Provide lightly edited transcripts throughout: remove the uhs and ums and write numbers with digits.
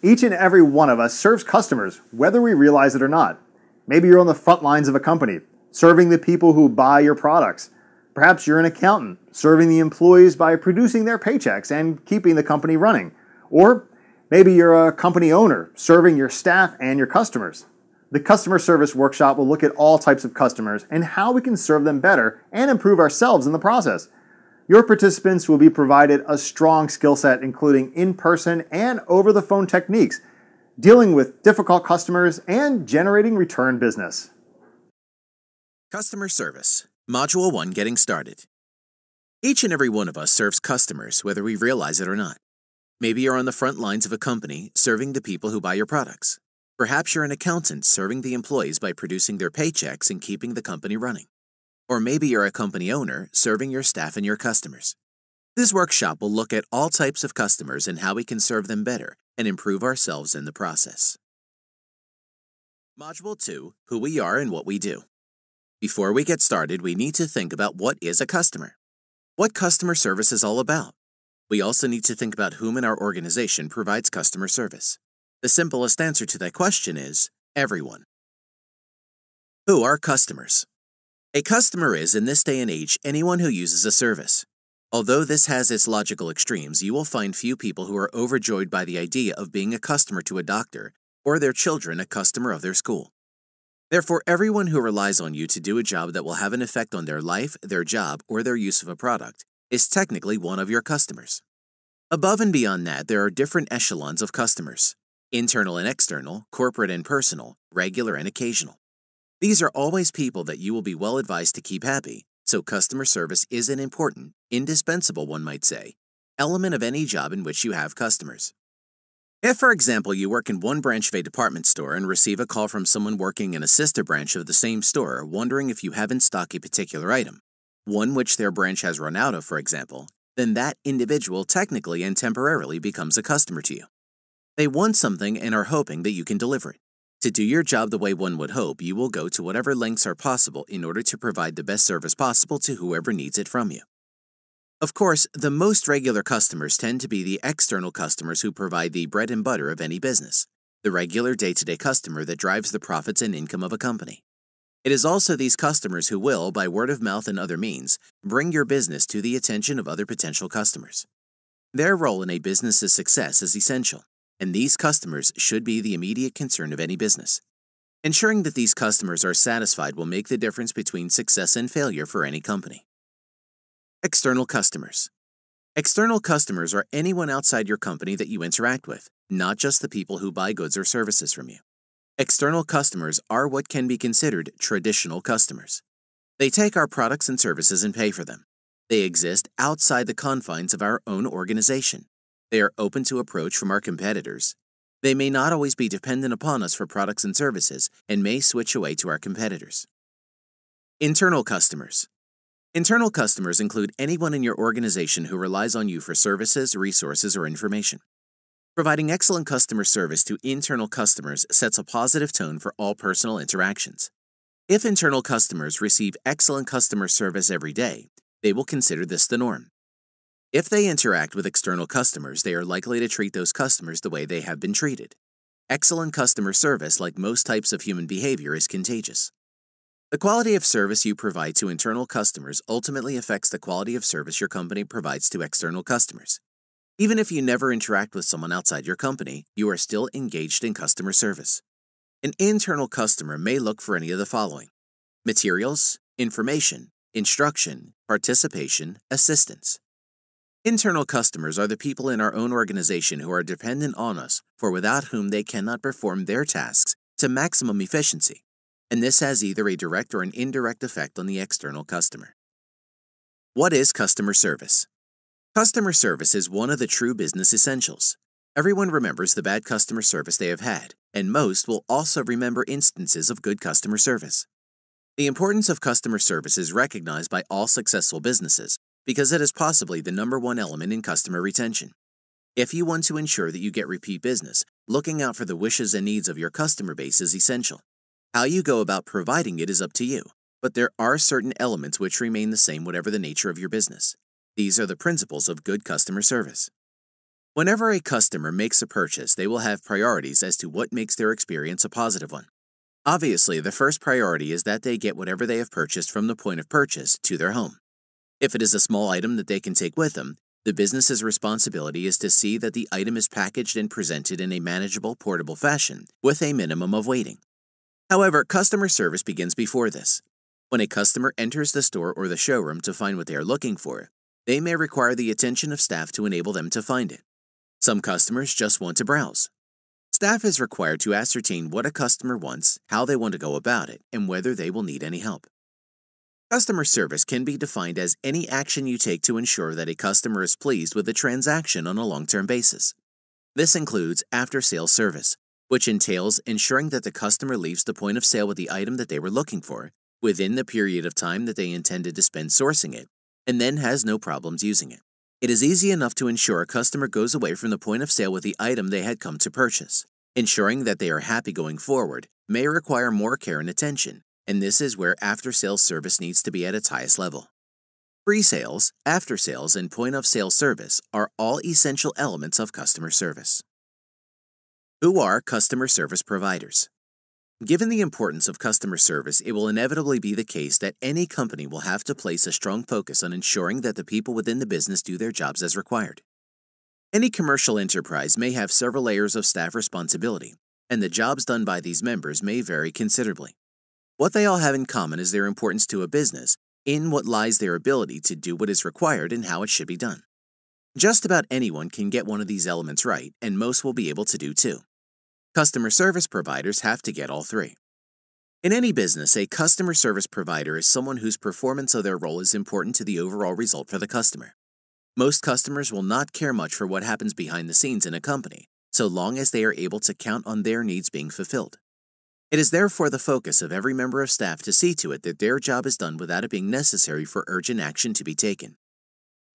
Each and every one of us serves customers, whether we realize it or not. Maybe you're on the front lines of a company, serving the people who buy your products. Perhaps you're an accountant, serving the employees by producing their paychecks and keeping the company running. Or maybe you're a company owner, serving your staff and your customers. The Customer Service Workshop will look at all types of customers and how we can serve them better and improve ourselves in the process. Your participants will be provided a strong skill set including in-person and over-the-phone techniques, dealing with difficult customers, and generating return business. Customer Service, Module 1, Getting Started. Each and every one of us serves customers, whether we realize it or not. Maybe you're on the front lines of a company, serving the people who buy your products. Perhaps you're an accountant, serving the employees by producing their paychecks and keeping the company running. Or maybe you're a company owner, serving your staff and your customers. This workshop will look at all types of customers and how we can serve them better and improve ourselves in the process. Module 2, Who we are and what we do. Before we get started, we need to think about what is a customer. What customer service is all about. We also need to think about whom in our organization provides customer service. The simplest answer to that question is everyone. Who are customers? A customer is, in this day and age, anyone who uses a service. Although this has its logical extremes, you will find few people who are overjoyed by the idea of being a customer to a doctor or their children a customer of their school. Therefore, everyone who relies on you to do a job that will have an effect on their life, their job, or their use of a product is technically one of your customers. Above and beyond that, there are different echelons of customers: internal and external, corporate and personal, regular and occasional. These are always people that you will be well advised to keep happy, so customer service is an important, indispensable, one might say, element of any job in which you have customers. If, for example, you work in one branch of a department store and receive a call from someone working in a sister branch of the same store wondering if you have in stock a particular item, one which their branch has run out of, for example, then that individual technically and temporarily becomes a customer to you. They want something and are hoping that you can deliver it. To do your job the way one would hope, you will go to whatever lengths are possible in order to provide the best service possible to whoever needs it from you. Of course, the most regular customers tend to be the external customers who provide the bread and butter of any business, the regular day-to-day customer that drives the profits and income of a company. It is also these customers who will, by word of mouth and other means, bring your business to the attention of other potential customers. Their role in a business's success is essential, and these customers should be the immediate concern of any business. Ensuring that these customers are satisfied will make the difference between success and failure for any company. External customers. External customers are anyone outside your company that you interact with, not just the people who buy goods or services from you. External customers are what can be considered traditional customers. They take our products and services and pay for them. They exist outside the confines of our own organization. They are open to approach from our competitors. They may not always be dependent upon us for products and services and may switch away to our competitors. Internal customers. Internal customers include anyone in your organization who relies on you for services, resources, or information. Providing excellent customer service to internal customers sets a positive tone for all personal interactions. If internal customers receive excellent customer service every day, they will consider this the norm. If they interact with external customers, they are likely to treat those customers the way they have been treated. Excellent customer service, like most types of human behavior, is contagious. The quality of service you provide to internal customers ultimately affects the quality of service your company provides to external customers. Even if you never interact with someone outside your company, you are still engaged in customer service. An internal customer may look for any of the following: materials, information, instruction, participation, assistance. Internal customers are the people in our own organization who are dependent on us, for without whom they cannot perform their tasks to maximum efficiency, and this has either a direct or an indirect effect on the external customer. What is customer service? Customer service is one of the true business essentials. Everyone remembers the bad customer service they have had, and most will also remember instances of good customer service. The importance of customer service is recognized by all successful businesses, because it is possibly the #1 element in customer retention. If you want to ensure that you get repeat business, looking out for the wishes and needs of your customer base is essential. How you go about providing it is up to you, but there are certain elements which remain the same whatever the nature of your business. These are the principles of good customer service. Whenever a customer makes a purchase, they will have priorities as to what makes their experience a positive one. Obviously, the first priority is that they get whatever they have purchased from the point of purchase to their home. If it is a small item that they can take with them, the business's responsibility is to see that the item is packaged and presented in a manageable, portable fashion with a minimum of waiting. However, customer service begins before this. When a customer enters the store or the showroom to find what they are looking for, they may require the attention of staff to enable them to find it. Some customers just want to browse. Staff is required to ascertain what a customer wants, how they want to go about it, and whether they will need any help. Customer service can be defined as any action you take to ensure that a customer is pleased with the transaction on a long-term basis. This includes after-sales service, which entails ensuring that the customer leaves the point of sale with the item that they were looking for within the period of time that they intended to spend sourcing it, and then has no problems using it. It is easy enough to ensure a customer goes away from the point of sale with the item they had come to purchase. Ensuring that they are happy going forward may require more care and attention, and this is where after-sales service needs to be at its highest level. Pre-sales, after-sales, and point-of-sale service are all essential elements of customer service. Who are customer service providers? Given the importance of customer service, it will inevitably be the case that any company will have to place a strong focus on ensuring that the people within the business do their jobs as required. Any commercial enterprise may have several layers of staff responsibility, and the jobs done by these members may vary considerably. What they all have in common is their importance to a business, in what lies their ability to do what is required and how it should be done. Just about anyone can get one of these elements right, and most will be able to do too. Customer service providers have to get all three. In any business, a customer service provider is someone whose performance of their role is important to the overall result for the customer. Most customers will not care much for what happens behind the scenes in a company, so long as they are able to count on their needs being fulfilled. It is therefore the focus of every member of staff to see to it that their job is done without it being necessary for urgent action to be taken.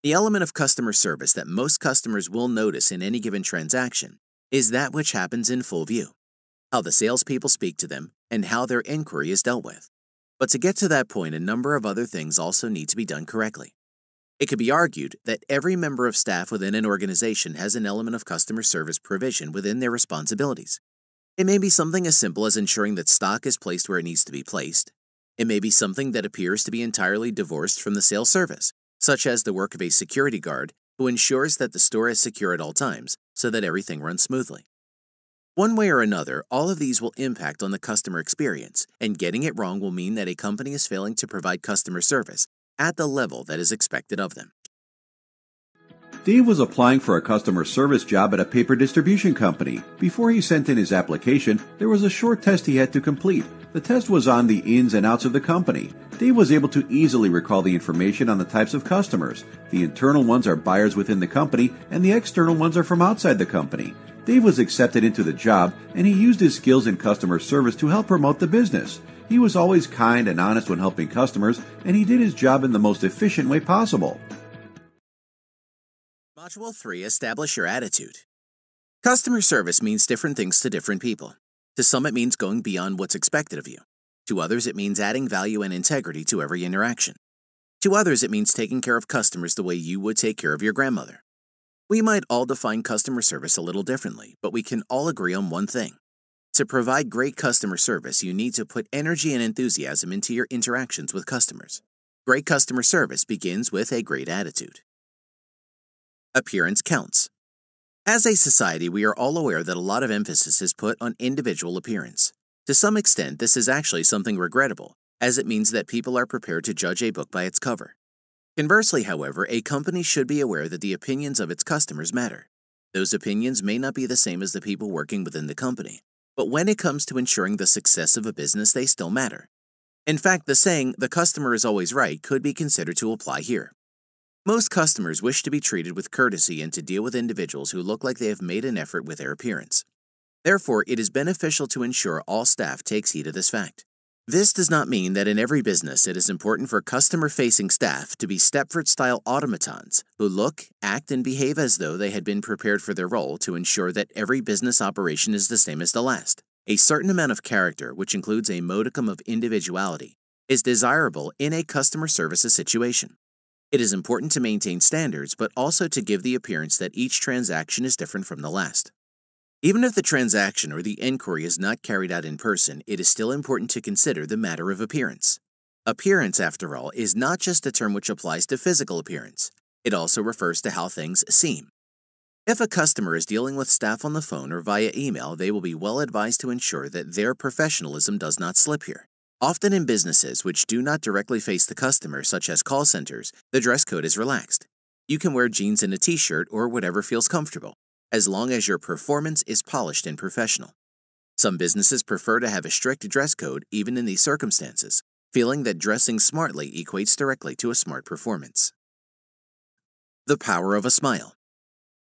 The element of customer service that most customers will notice in any given transaction is that which happens in full view, how the salespeople speak to them, and how their inquiry is dealt with. But to get to that point, a number of other things also need to be done correctly. It could be argued that every member of staff within an organization has an element of customer service provision within their responsibilities. It may be something as simple as ensuring that stock is placed where it needs to be placed. It may be something that appears to be entirely divorced from the sales service, such as the work of a security guard who ensures that the store is secure at all times so that everything runs smoothly. One way or another, all of these will impact on the customer experience, and getting it wrong will mean that a company is failing to provide customer service at the level that is expected of them. Dave was applying for a customer service job at a paper distribution company. Before he sent in his application, there was a short test he had to complete. The test was on the ins and outs of the company. Dave was able to easily recall the information on the types of customers. The internal ones are buyers within the company, and the external ones are from outside the company. Dave was accepted into the job, and he used his skills in customer service to help promote the business. He was always kind and honest when helping customers, and he did his job in the most efficient way possible. Module 3. Establish your attitude. Customer service means different things to different people. To some, it means going beyond what's expected of you. To others, it means adding value and integrity to every interaction. To others, it means taking care of customers the way you would take care of your grandmother. We might all define customer service a little differently, but we can all agree on one thing. To provide great customer service, you need to put energy and enthusiasm into your interactions with customers. Great customer service begins with a great attitude. Appearance counts. As a society, we are all aware that a lot of emphasis is put on individual appearance. To some extent, this is actually something regrettable, as it means that people are prepared to judge a book by its cover. Conversely, however, a company should be aware that the opinions of its customers matter. Those opinions may not be the same as the people working within the company, but when it comes to ensuring the success of a business, they still matter. In fact, the saying, "the customer is always right," could be considered to apply here. Most customers wish to be treated with courtesy and to deal with individuals who look like they have made an effort with their appearance. Therefore, it is beneficial to ensure all staff takes heed of this fact. This does not mean that in every business it is important for customer-facing staff to be Stepford-style automatons who look, act, and behave as though they had been prepared for their role to ensure that every business operation is the same as the last. A certain amount of character, which includes a modicum of individuality, is desirable in a customer services situation. It is important to maintain standards, but also to give the appearance that each transaction is different from the last. Even if the transaction or the inquiry is not carried out in person, it is still important to consider the matter of appearance. Appearance, after all, is not just a term which applies to physical appearance. It also refers to how things seem. If a customer is dealing with staff on the phone or via email, they will be well advised to ensure that their professionalism does not slip here. Often in businesses which do not directly face the customer, such as call centers, the dress code is relaxed. You can wear jeans and a t-shirt or whatever feels comfortable, as long as your performance is polished and professional. Some businesses prefer to have a strict dress code even in these circumstances, feeling that dressing smartly equates directly to a smart performance. The power of a smile.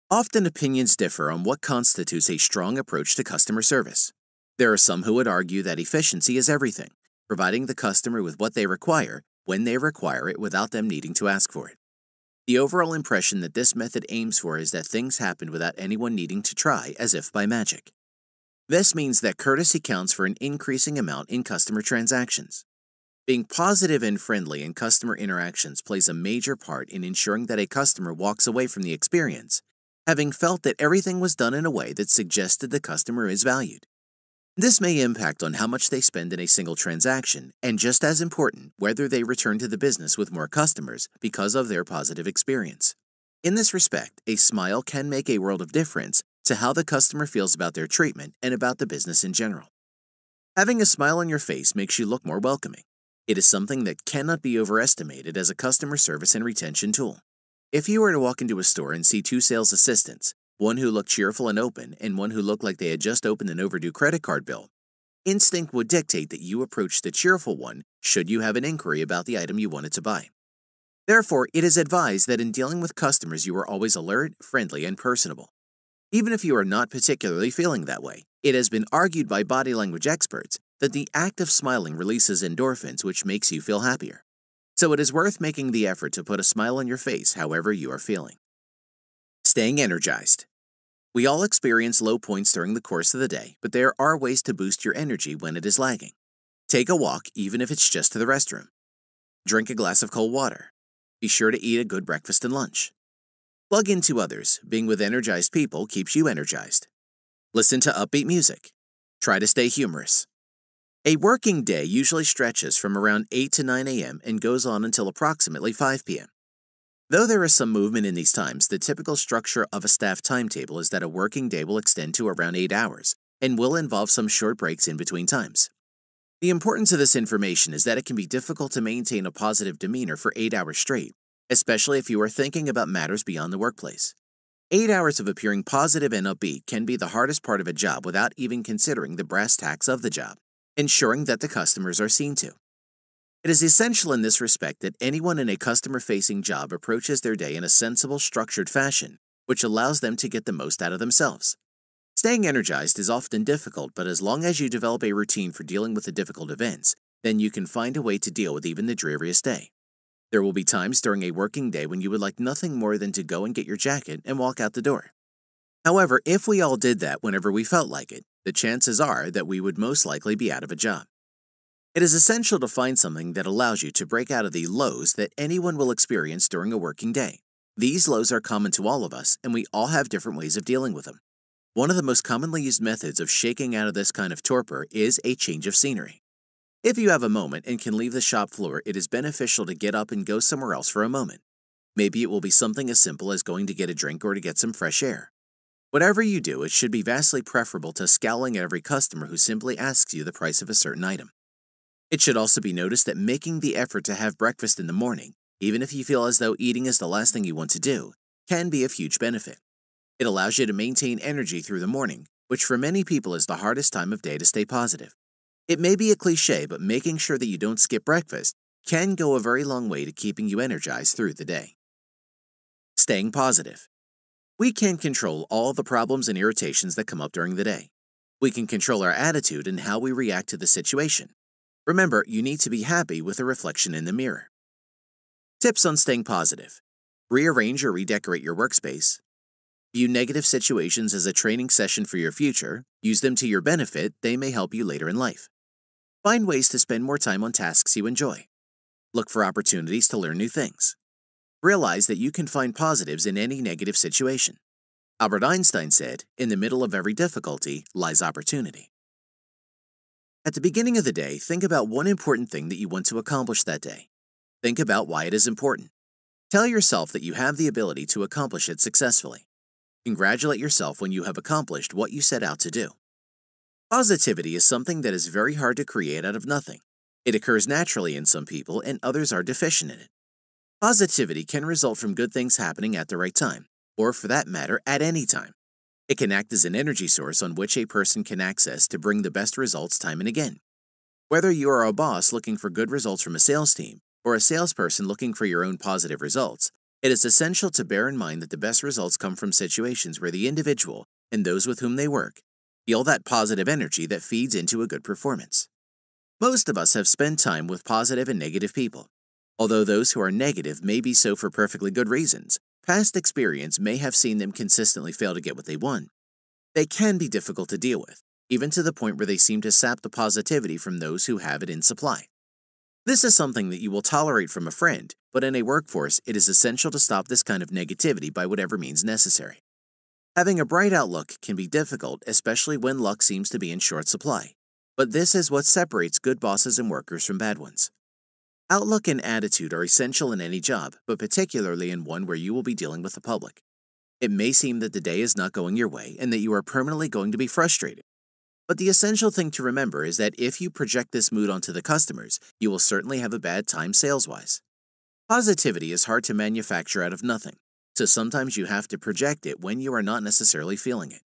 Often opinions differ on what constitutes a strong approach to customer service. There are some who would argue that efficiency is everything, providing the customer with what they require when they require it without them needing to ask for it. The overall impression that this method aims for is that things happen without anyone needing to try, as if by magic. This means that courtesy counts for an increasing amount in customer transactions. Being positive and friendly in customer interactions plays a major part in ensuring that a customer walks away from the experience, having felt that everything was done in a way that suggested the customer is valued. This may impact on how much they spend in a single transaction, and just as important, whether they return to the business with more customers because of their positive experience. In this respect, a smile can make a world of difference to how the customer feels about their treatment and about the business in general. Having a smile on your face makes you look more welcoming. It is something that cannot be overestimated as a customer service and retention tool. If you were to walk into a store and see two sales assistants, one who looked cheerful and open and one who looked like they had just opened an overdue credit card bill, instinct would dictate that you approach the cheerful one should you have an inquiry about the item you wanted to buy. Therefore, it is advised that in dealing with customers you are always alert, friendly, and personable. Even if you are not particularly feeling that way, it has been argued by body language experts that the act of smiling releases endorphins, which makes you feel happier. So it is worth making the effort to put a smile on your face however you are feeling. Staying energized. We all experience low points during the course of the day, but there are ways to boost your energy when it is lagging. Take a walk, even if it's just to the restroom. Drink a glass of cold water. Be sure to eat a good breakfast and lunch. Plug into others. Being with energized people keeps you energized. Listen to upbeat music. Try to stay humorous. A working day usually stretches from around 8 to 9 a.m. and goes on until approximately 5 p.m. Though there is some movement in these times, the typical structure of a staff timetable is that a working day will extend to around 8 hours and will involve some short breaks in between times. The importance of this information is that it can be difficult to maintain a positive demeanor for 8 hours straight, especially if you are thinking about matters beyond the workplace. 8 hours of appearing positive and upbeat can be the hardest part of a job without even considering the brass tacks of the job, ensuring that the customers are seen to. It is essential in this respect that anyone in a customer-facing job approaches their day in a sensible, structured fashion, which allows them to get the most out of themselves. Staying energized is often difficult, but as long as you develop a routine for dealing with the difficult events, then you can find a way to deal with even the dreariest day. There will be times during a working day when you would like nothing more than to go and get your jacket and walk out the door. However, if we all did that whenever we felt like it, the chances are that we would most likely be out of a job. It is essential to find something that allows you to break out of the lows that anyone will experience during a working day. These lows are common to all of us, and we all have different ways of dealing with them. One of the most commonly used methods of shaking out of this kind of torpor is a change of scenery. If you have a moment and can leave the shop floor, it is beneficial to get up and go somewhere else for a moment. Maybe it will be something as simple as going to get a drink or to get some fresh air. Whatever you do, it should be vastly preferable to scowling at every customer who simply asks you the price of a certain item. It should also be noticed that making the effort to have breakfast in the morning, even if you feel as though eating is the last thing you want to do, can be of huge benefit. It allows you to maintain energy through the morning, which for many people is the hardest time of day to stay positive. It may be a cliche, but making sure that you don't skip breakfast can go a very long way to keeping you energized through the day. Staying positive. We can't control all the problems and irritations that come up during the day. We can control our attitude and how we react to the situation. Remember, you need to be happy with a reflection in the mirror. Tips on staying positive. Rearrange or redecorate your workspace. View negative situations as a training session for your future. Use them to your benefit. They may help you later in life. Find ways to spend more time on tasks you enjoy. Look for opportunities to learn new things. Realize that you can find positives in any negative situation. Albert Einstein said, "In the middle of every difficulty lies opportunity." At the beginning of the day, think about one important thing that you want to accomplish that day. Think about why it is important. Tell yourself that you have the ability to accomplish it successfully. Congratulate yourself when you have accomplished what you set out to do. Positivity is something that is very hard to create out of nothing. It occurs naturally in some people, and others are deficient in it. Positivity can result from good things happening at the right time, or for that matter, at any time. It can act as an energy source on which a person can access to bring the best results time and again. Whether you are a boss looking for good results from a sales team, or a salesperson looking for your own positive results, it is essential to bear in mind that the best results come from situations where the individual and those with whom they work feel that positive energy that feeds into a good performance. Most of us have spent time with positive and negative people. Although those who are negative may be so for perfectly good reasons, past experience may have seen them consistently fail to get what they want. They can be difficult to deal with, even to the point where they seem to sap the positivity from those who have it in supply. This is something that you will tolerate from a friend, but in a workforce, it is essential to stop this kind of negativity by whatever means necessary. Having a bright outlook can be difficult, especially when luck seems to be in short supply. But this is what separates good bosses and workers from bad ones. Outlook and attitude are essential in any job, but particularly in one where you will be dealing with the public. It may seem that the day is not going your way and that you are permanently going to be frustrated. But the essential thing to remember is that if you project this mood onto the customers, you will certainly have a bad time sales-wise. Positivity is hard to manufacture out of nothing, so sometimes you have to project it when you are not necessarily feeling it.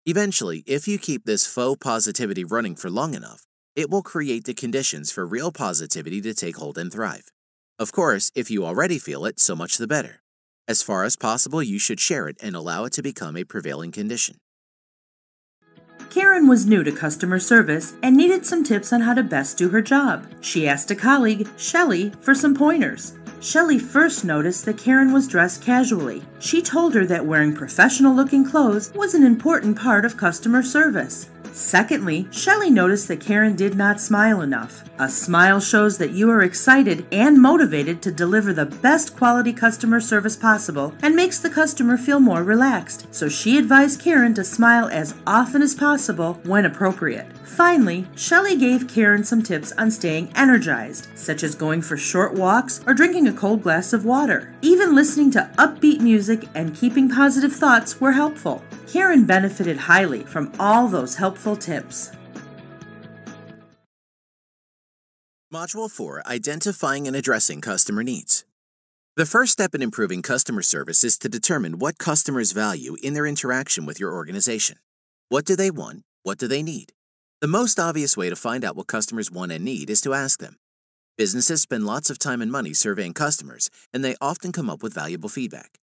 Eventually, if you keep this faux positivity running for long enough, it will create the conditions for real positivity to take hold and thrive. Of course, if you already feel it, so much the better. As far as possible, you should share it and allow it to become a prevailing condition. Karen was new to customer service and needed some tips on how to best do her job. She asked a colleague, Shelley, for some pointers. Shelley first noticed that Karen was dressed casually. She told her that wearing professional-looking clothes was an important part of customer service. Secondly, Shelley noticed that Karen did not smile enough. A smile shows that you are excited and motivated to deliver the best quality customer service possible and makes the customer feel more relaxed. So she advised Karen to smile as often as possible when appropriate. Finally, Shelley gave Karen some tips on staying energized, such as going for short walks or drinking a cold glass of water. Even listening to upbeat music and keeping positive thoughts were helpful. Karen benefited highly from all those helpful tips. Module 4, Identifying and Addressing Customer Needs. The first step in improving customer service is to determine what customers value in their interaction with your organization. What do they want? What do they need? The most obvious way to find out what customers want and need is to ask them. Businesses spend lots of time and money surveying customers, and they often come up with valuable feedback.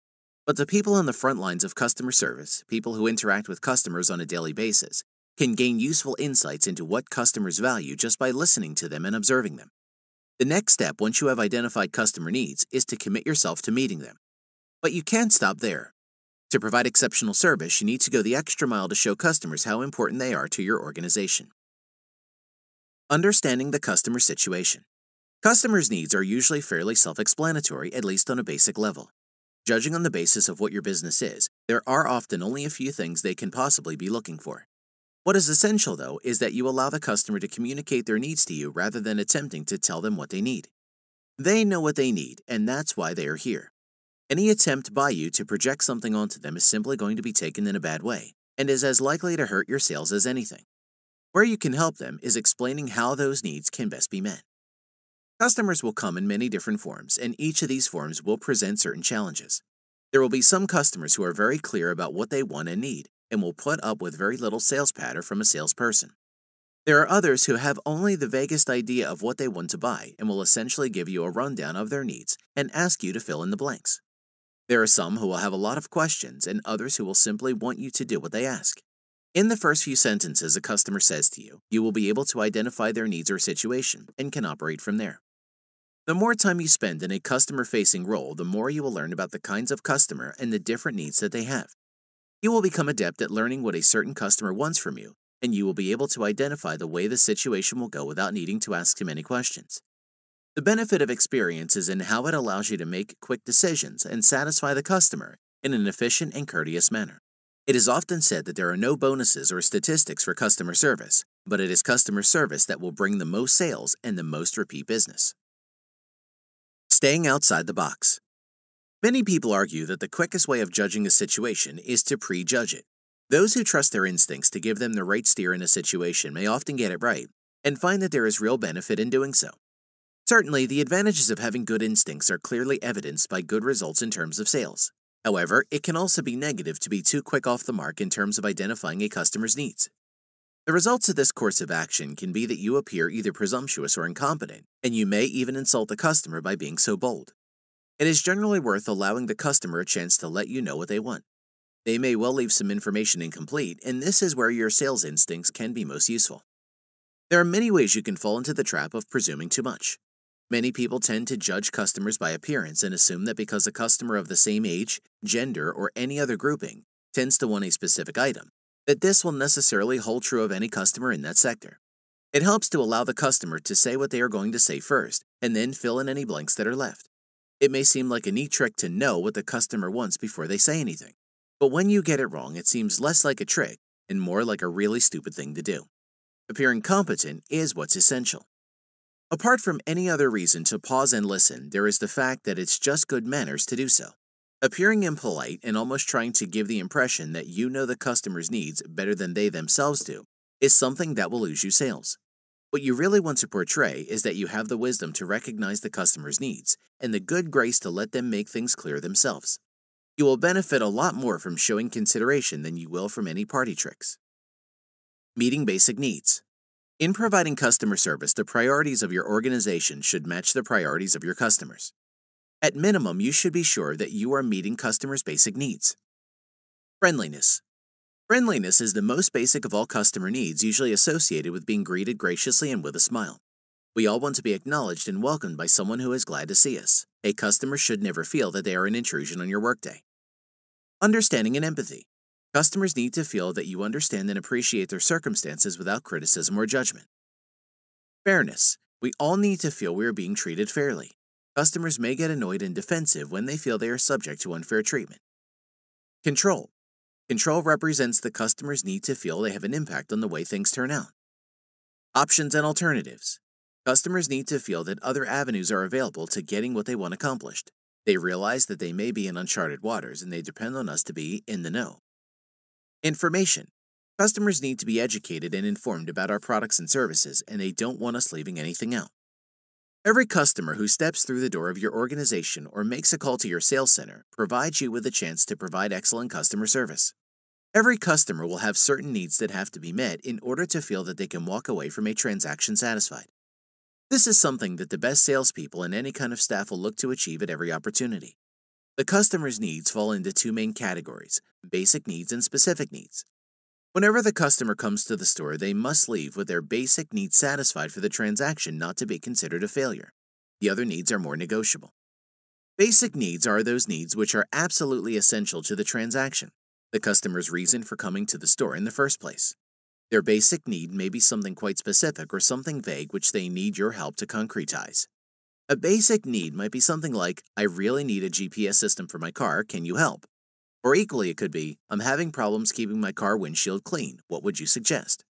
But the people on the front lines of customer service, people who interact with customers on a daily basis, can gain useful insights into what customers value just by listening to them and observing them. The next step, once you have identified customer needs, is to commit yourself to meeting them. But you can't stop there. To provide exceptional service, you need to go the extra mile to show customers how important they are to your organization. Understanding the customer situation. Customers' needs are usually fairly self-explanatory, at least on a basic level. Judging on the basis of what your business is, there are often only a few things they can possibly be looking for. What is essential, though, is that you allow the customer to communicate their needs to you rather than attempting to tell them what they need. They know what they need, and that's why they are here. Any attempt by you to project something onto them is simply going to be taken in a bad way, and is as likely to hurt your sales as anything. Where you can help them is explaining how those needs can best be met. Customers will come in many different forms, and each of these forms will present certain challenges. There will be some customers who are very clear about what they want and need, and will put up with very little sales patter from a salesperson. There are others who have only the vaguest idea of what they want to buy and will essentially give you a rundown of their needs and ask you to fill in the blanks. There are some who will have a lot of questions and others who will simply want you to do what they ask. In the first few sentences a customer says to you, you will be able to identify their needs or situation and can operate from there. The more time you spend in a customer-facing role, the more you will learn about the kinds of customer and the different needs that they have. You will become adept at learning what a certain customer wants from you, and you will be able to identify the way the situation will go without needing to ask too many questions. The benefit of experience is in how it allows you to make quick decisions and satisfy the customer in an efficient and courteous manner. It is often said that there are no bonuses or statistics for customer service, but it is customer service that will bring the most sales and the most repeat business. Staying outside the box. Many people argue that the quickest way of judging a situation is to prejudge it. Those who trust their instincts to give them the right steer in a situation may often get it right and find that there is real benefit in doing so. Certainly, the advantages of having good instincts are clearly evidenced by good results in terms of sales. However, it can also be negative to be too quick off the mark in terms of identifying a customer's needs. The results of this course of action can be that you appear either presumptuous or incompetent, and you may even insult the customer by being so bold. It is generally worth allowing the customer a chance to let you know what they want. They may well leave some information incomplete, and this is where your sales instincts can be most useful. There are many ways you can fall into the trap of presuming too much. Many people tend to judge customers by appearance and assume that because a customer of the same age, gender, or any other grouping tends to want a specific item, that this will necessarily hold true of any customer in that sector. It helps to allow the customer to say what they are going to say first, and then fill in any blanks that are left. It may seem like a neat trick to know what the customer wants before they say anything. But when you get it wrong, it seems less like a trick and more like a really stupid thing to do. Appearing competent is what's essential. Apart from any other reason to pause and listen, there is the fact that it's just good manners to do so. Appearing impolite and almost trying to give the impression that you know the customer's needs better than they themselves do is something that will lose you sales. What you really want to portray is that you have the wisdom to recognize the customer's needs and the good grace to let them make things clear themselves. You will benefit a lot more from showing consideration than you will from any party tricks. Meeting basic needs. In providing customer service, the priorities of your organization should match the priorities of your customers. At minimum, you should be sure that you are meeting customers' basic needs. Friendliness. Friendliness is the most basic of all customer needs, usually associated with being greeted graciously and with a smile. We all want to be acknowledged and welcomed by someone who is glad to see us. A customer should never feel that they are an intrusion on your workday. Understanding and empathy. Customers need to feel that you understand and appreciate their circumstances without criticism or judgment. Fairness. We all need to feel we are being treated fairly. Customers may get annoyed and defensive when they feel they are subject to unfair treatment. Control. Control represents the customer's need to feel they have an impact on the way things turn out. Options and alternatives. Customers need to feel that other avenues are available to getting what they want accomplished. They realize that they may be in uncharted waters and they depend on us to be in the know. Information. Customers need to be educated and informed about our products and services, and they don't want us leaving anything out. Every customer who steps through the door of your organization or makes a call to your sales center provides you with a chance to provide excellent customer service. Every customer will have certain needs that have to be met in order to feel that they can walk away from a transaction satisfied. This is something that the best salespeople and any kind of staff will look to achieve at every opportunity. The customer's needs fall into two main categories: basic needs and specific needs. Whenever the customer comes to the store, they must leave with their basic needs satisfied for the transaction not to be considered a failure. The other needs are more negotiable. Basic needs are those needs which are absolutely essential to the transaction, the customer's reason for coming to the store in the first place. Their basic need may be something quite specific or something vague which they need your help to concretize. A basic need might be something like, I really need a GPS system for my car, can you help? Or equally it could be, I'm having problems keeping my car windshield clean, what would you suggest?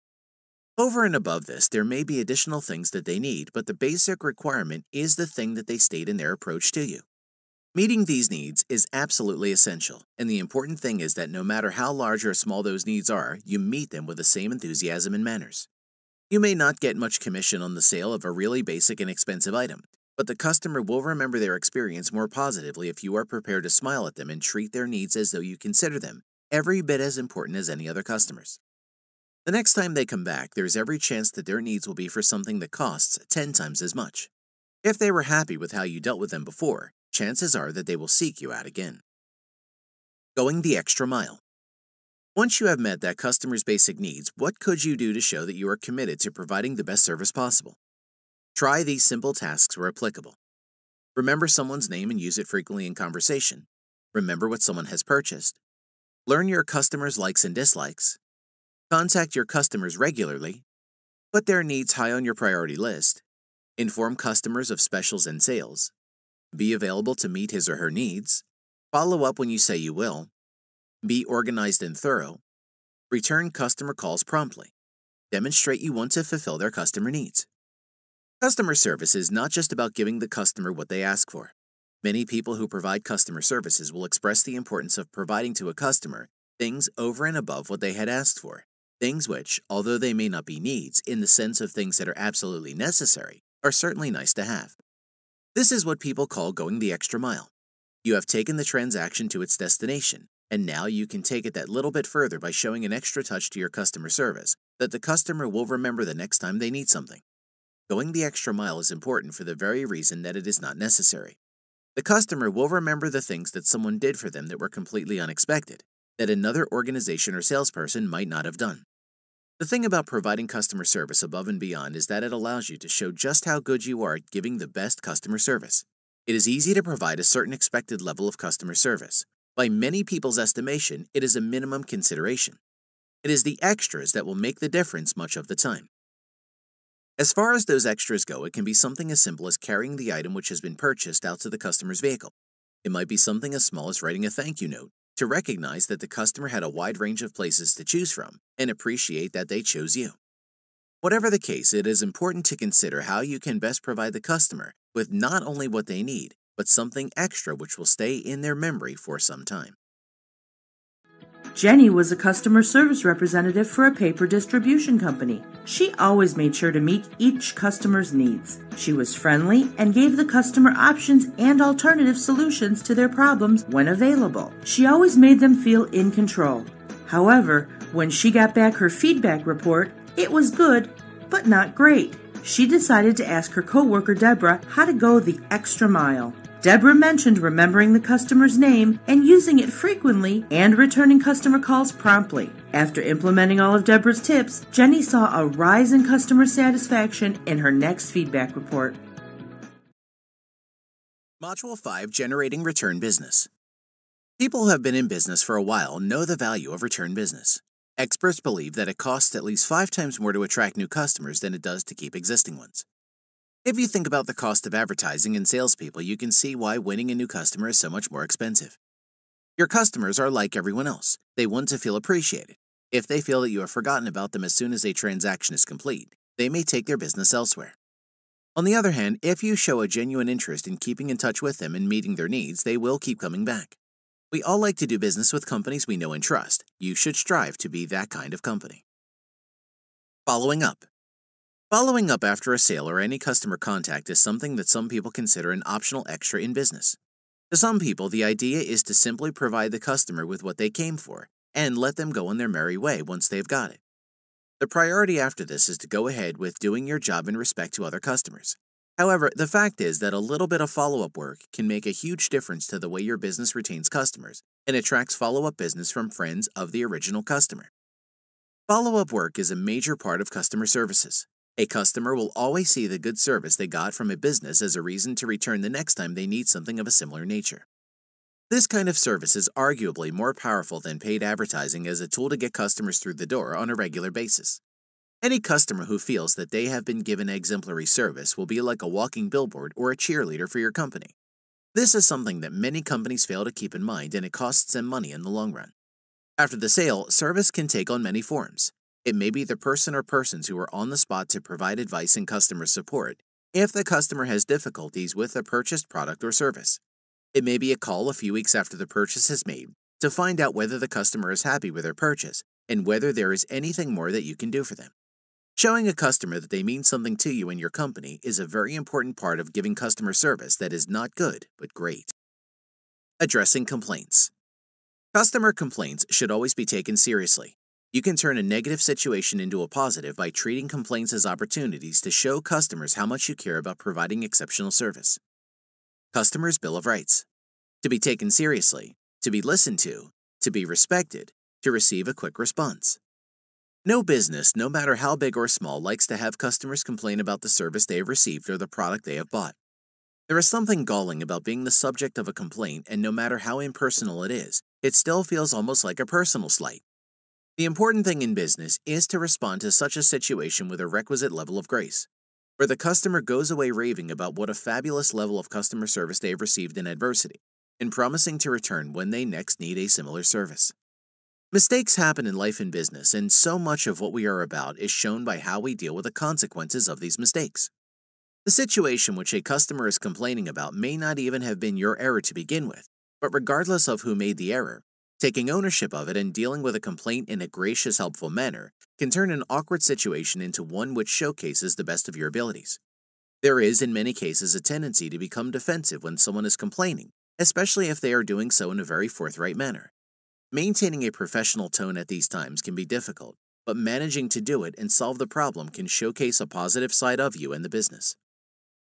Over and above this, there may be additional things that they need, but the basic requirement is the thing that they state in their approach to you. Meeting these needs is absolutely essential, and the important thing is that no matter how large or small those needs are, you meet them with the same enthusiasm and manners. You may not get much commission on the sale of a really basic and expensive item, but the customer will remember their experience more positively if you are prepared to smile at them and treat their needs as though you consider them every bit as important as any other customers. The next time they come back, there's every chance that their needs will be for something that costs 10 times as much. If they were happy with how you dealt with them before, chances are that they will seek you out again. Going the extra mile. Once you have met that customer's basic needs, what could you do to show that you are committed to providing the best service possible? Try these simple tasks where applicable. Remember someone's name and use it frequently in conversation. Remember what someone has purchased. Learn your customers' likes and dislikes. Contact your customers regularly. Put their needs high on your priority list. Inform customers of specials and sales. Be available to meet his or her needs. Follow up when you say you will. Be organized and thorough. Return customer calls promptly. Demonstrate you want to fulfill their customer needs. Customer service is not just about giving the customer what they ask for. Many people who provide customer services will express the importance of providing to a customer things over and above what they had asked for. Things which, although they may not be needs in the sense of things that are absolutely necessary, are certainly nice to have. This is what people call going the extra mile. You have taken the transaction to its destination, and now you can take it that little bit further by showing an extra touch to your customer service that the customer will remember the next time they need something. Going the extra mile is important for the very reason that it is not necessary. The customer will remember the things that someone did for them that were completely unexpected, that another organization or salesperson might not have done. The thing about providing customer service above and beyond is that it allows you to show just how good you are at giving the best customer service. It is easy to provide a certain expected level of customer service. By many people's estimation, it is a minimum consideration. It is the extras that will make the difference much of the time. As far as those extras go, it can be something as simple as carrying the item which has been purchased out to the customer's vehicle. It might be something as small as writing a thank you note to recognize that the customer had a wide range of places to choose from and appreciate that they chose you. Whatever the case, it is important to consider how you can best provide the customer with not only what they need, but something extra which will stay in their memory for some time. Jenny was a customer service representative for a paper distribution company. She always made sure to meet each customer's needs. She was friendly and gave the customer options and alternative solutions to their problems when available. She always made them feel in control. However, when she got back her feedback report, it was good, but not great. She decided to ask her coworker Deborah how to go the extra mile. Deborah mentioned remembering the customer's name and using it frequently and returning customer calls promptly. After implementing all of Deborah's tips, Jenny saw a rise in customer satisfaction in her next feedback report. Module 5, Generating Return Business. People who have been in business for a while know the value of return business. Experts believe that it costs at least 5 times more to attract new customers than it does to keep existing ones. If you think about the cost of advertising and salespeople, you can see why winning a new customer is so much more expensive. Your customers are like everyone else. They want to feel appreciated. If they feel that you have forgotten about them as soon as a transaction is complete, they may take their business elsewhere. On the other hand, if you show a genuine interest in keeping in touch with them and meeting their needs, they will keep coming back. We all like to do business with companies we know and trust. You should strive to be that kind of company. Following up. Following up after a sale or any customer contact is something that some people consider an optional extra in business. To some people, the idea is to simply provide the customer with what they came for and let them go on their merry way once they've got it. The priority after this is to go ahead with doing your job in respect to other customers. However, the fact is that a little bit of follow-up work can make a huge difference to the way your business retains customers and attracts follow-up business from friends of the original customer. Follow-up work is a major part of customer services. A customer will always see the good service they got from a business as a reason to return the next time they need something of a similar nature. This kind of service is arguably more powerful than paid advertising as a tool to get customers through the door on a regular basis. Any customer who feels that they have been given exemplary service will be like a walking billboard or a cheerleader for your company. This is something that many companies fail to keep in mind, and it costs them money in the long run. After the sale, service can take on many forms. It may be the person or persons who are on the spot to provide advice and customer support if the customer has difficulties with a purchased product or service. It may be a call a few weeks after the purchase is made to find out whether the customer is happy with their purchase and whether there is anything more that you can do for them. Showing a customer that they mean something to you and your company is a very important part of giving customer service that is not good, but great. Addressing complaints. Customer complaints should always be taken seriously. You can turn a negative situation into a positive by treating complaints as opportunities to show customers how much you care about providing exceptional service. Customer's Bill of Rights. To be taken seriously, to be listened to be respected, to receive a quick response. No business, no matter how big or small, likes to have customers complain about the service they have received or the product they have bought. There is something galling about being the subject of a complaint, and no matter how impersonal it is, it still feels almost like a personal slight. The important thing in business is to respond to such a situation with a requisite level of grace. where the customer goes away raving about what a fabulous level of customer service they have received in adversity, and promising to return when they next need a similar service. Mistakes happen in life and business, and so much of what we are about is shown by how we deal with the consequences of these mistakes. The situation which a customer is complaining about may not even have been your error to begin with, but regardless of who made the error, taking ownership of it and dealing with a complaint in a gracious, helpful manner can turn an awkward situation into one which showcases the best of your abilities. There is, in many cases, a tendency to become defensive when someone is complaining, especially if they are doing so in a very forthright manner. Maintaining a professional tone at these times can be difficult, but managing to do it and solve the problem can showcase a positive side of you and the business.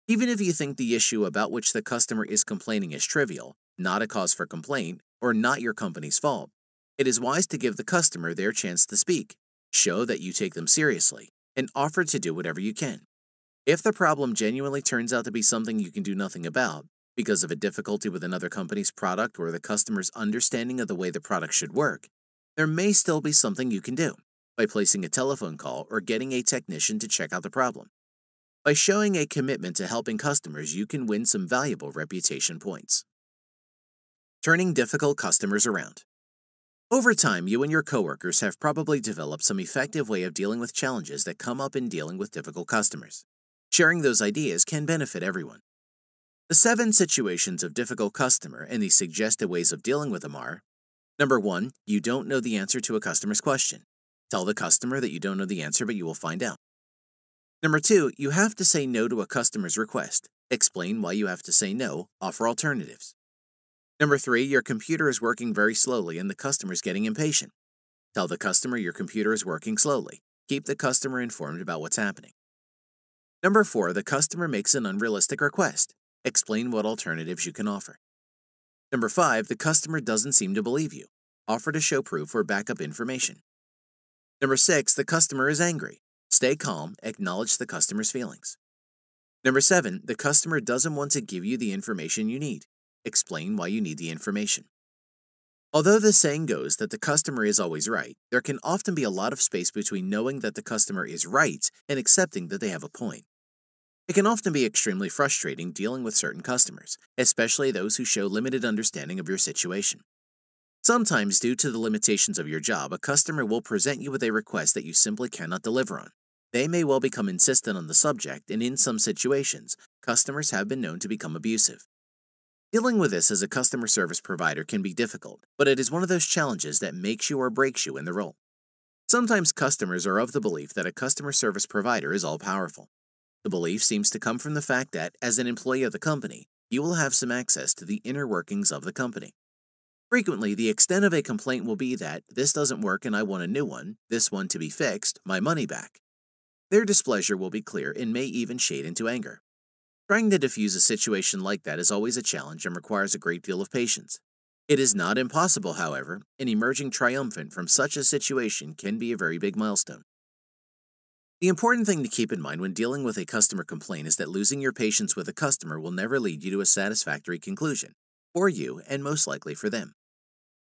Even if you think the issue about which the customer is complaining is trivial, not a cause for complaint, or not your company's fault, it is wise to give the customer their chance to speak, show that you take them seriously, and offer to do whatever you can. If the problem genuinely turns out to be something you can do nothing about, because of a difficulty with another company's product or the customer's understanding of the way the product should work, there may still be something you can do by placing a telephone call or getting a technician to check out the problem. By showing a commitment to helping customers, you can win some valuable reputation points. Turning difficult customers around. Over time, you and your coworkers have probably developed some effective way of dealing with challenges that come up in dealing with difficult customers. Sharing those ideas can benefit everyone. The 7 situations of difficult customer and the suggested ways of dealing with them are: Number 1, you don't know the answer to a customer's question. Tell the customer that you don't know the answer, but you will find out. Number 2, you have to say no to a customer's request. Explain why you have to say no, offer alternatives. Number 3, your computer is working very slowly and the customer is getting impatient. Tell the customer your computer is working slowly. Keep the customer informed about what's happening. Number 4, the customer makes an unrealistic request. Explain what alternatives you can offer. Number 5, the customer doesn't seem to believe you. Offer to show proof or backup information. Number 6, the customer is angry. Stay calm, acknowledge the customer's feelings. Number 7, the customer doesn't want to give you the information you need. Explain why you need the information. Although the saying goes that the customer is always right, there can often be a lot of space between knowing that the customer is right and accepting that they have a point. It can often be extremely frustrating dealing with certain customers, especially those who show limited understanding of your situation. Sometimes, due to the limitations of your job, a customer will present you with a request that you simply cannot deliver on. They may well become insistent on the subject, and in some situations, customers have been known to become abusive. Dealing with this as a customer service provider can be difficult, but it is one of those challenges that makes you or breaks you in the role. Sometimes customers are of the belief that a customer service provider is all-powerful. The belief seems to come from the fact that, as an employee of the company, you will have some access to the inner workings of the company. Frequently, the extent of a complaint will be that, "This doesn't work and I want a new one, this one to be fixed, my money back." Their displeasure will be clear and may even shade into anger. Trying to diffuse a situation like that is always a challenge and requires a great deal of patience. It is not impossible, however, and emerging triumphant from such a situation can be a very big milestone. The important thing to keep in mind when dealing with a customer complaint is that losing your patience with a customer will never lead you to a satisfactory conclusion, for you and most likely for them.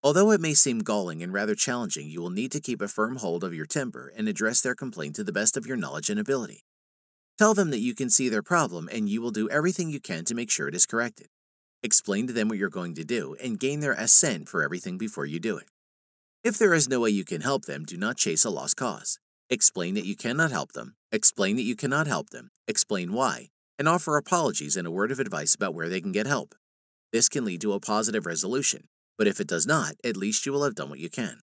Although it may seem galling and rather challenging, you will need to keep a firm hold of your temper and address their complaint to the best of your knowledge and ability. Tell them that you can see their problem and you will do everything you can to make sure it is corrected. Explain to them what you're going to do and gain their assent for everything before you do it. If there is no way you can help them, do not chase a lost cause. Explain that you cannot help them, explain that you cannot help them, explain why, and offer apologies and a word of advice about where they can get help. This can lead to a positive resolution, but if it does not, at least you will have done what you can.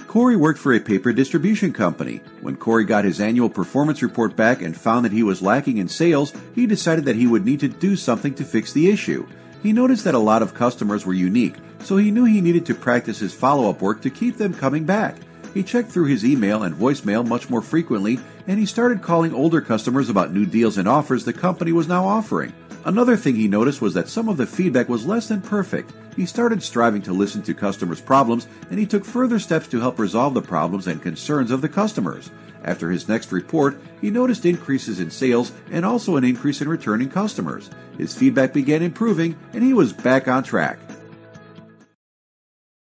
Corey worked for a paper distribution company. When Corey got his annual performance report back and found that he was lacking in sales, he decided that he would need to do something to fix the issue. He noticed that a lot of customers were unique, so he knew he needed to practice his follow-up work to keep them coming back. He checked through his email and voicemail much more frequently, and he started calling older customers about new deals and offers the company was now offering. Another thing he noticed was that some of the feedback was less than perfect. He started striving to listen to customers' problems, and he took further steps to help resolve the problems and concerns of the customers. After his next report, he noticed increases in sales and also an increase in returning customers. His feedback began improving, and he was back on track.